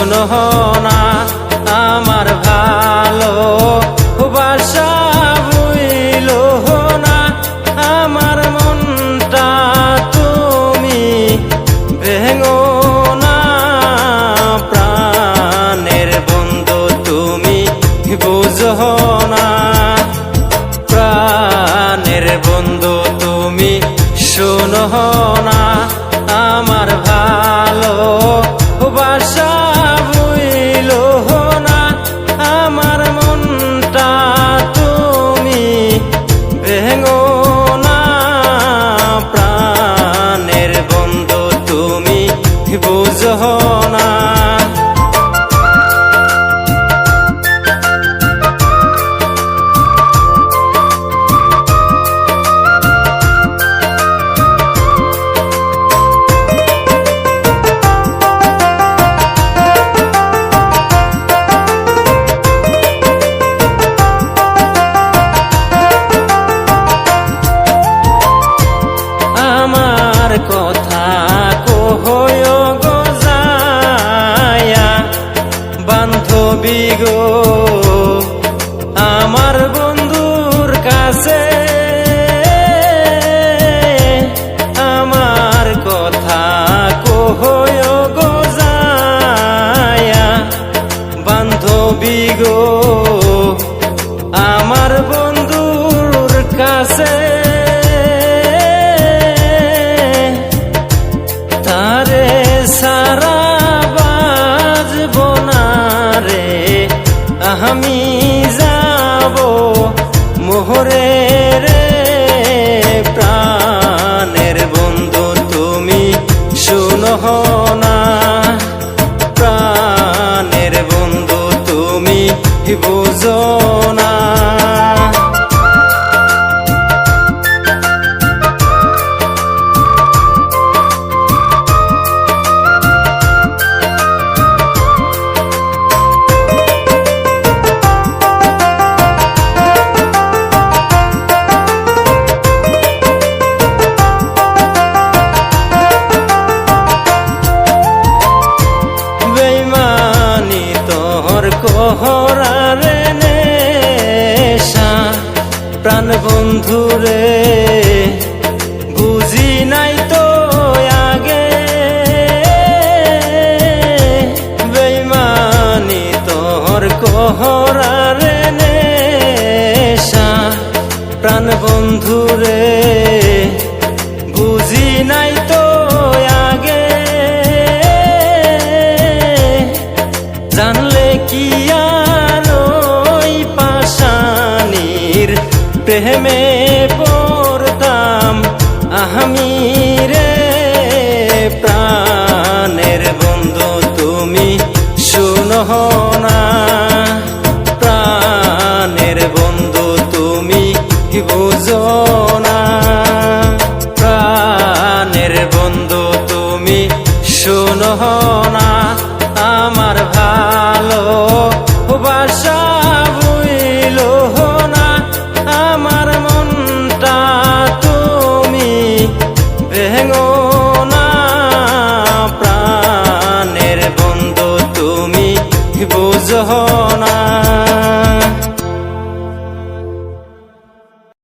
শোনো না আমার ভালো বাসা বুইল না আমার মনটা তুমি ভেঙো না প্রাণের বন্ধু তুমি বুঝো না প্রাণের বন্ধু তুমি শোনো না আমার ভালো বাসা বুইল না আমার মনটা তুমি ভেঙো না প্রাণের বন্ধু তুমি বুঝো না কথা কহয় গো যায়া বান্ধবী গো আমার বন্ধুর কাছে আমার কথা কহয় গো যায়া বান্ধবী গো আমার বন্ধুর কাছে তারে সারা বাজব না রে আমি যাব মোহরে রে প্রাণের বন্ধু তুমি শোনো না প্রাণের বন্ধু তুমি বুঝো না কোহরারে নেশা প্রাণ বন্ধুরে বুঝি নাই তো আগে বেইমানি তোর কোহরারে নেশা প্রাণ বন্ধুরে বুঝি নাই তো আগে জানলে কি আর ওই পাশানির প্রেমে পড়তাম আমি রে প্রাণের বন্ধু তুমি শোনো না প্রাণের বন্ধু তুমি বুঝো না প্রাণের বন্ধু তুমি শোনো না আমার ভালো বাসা বুইল না আমার মনটা তুমি ভেঙো না প্রাণের বন্ধু তুমি বুঝো না।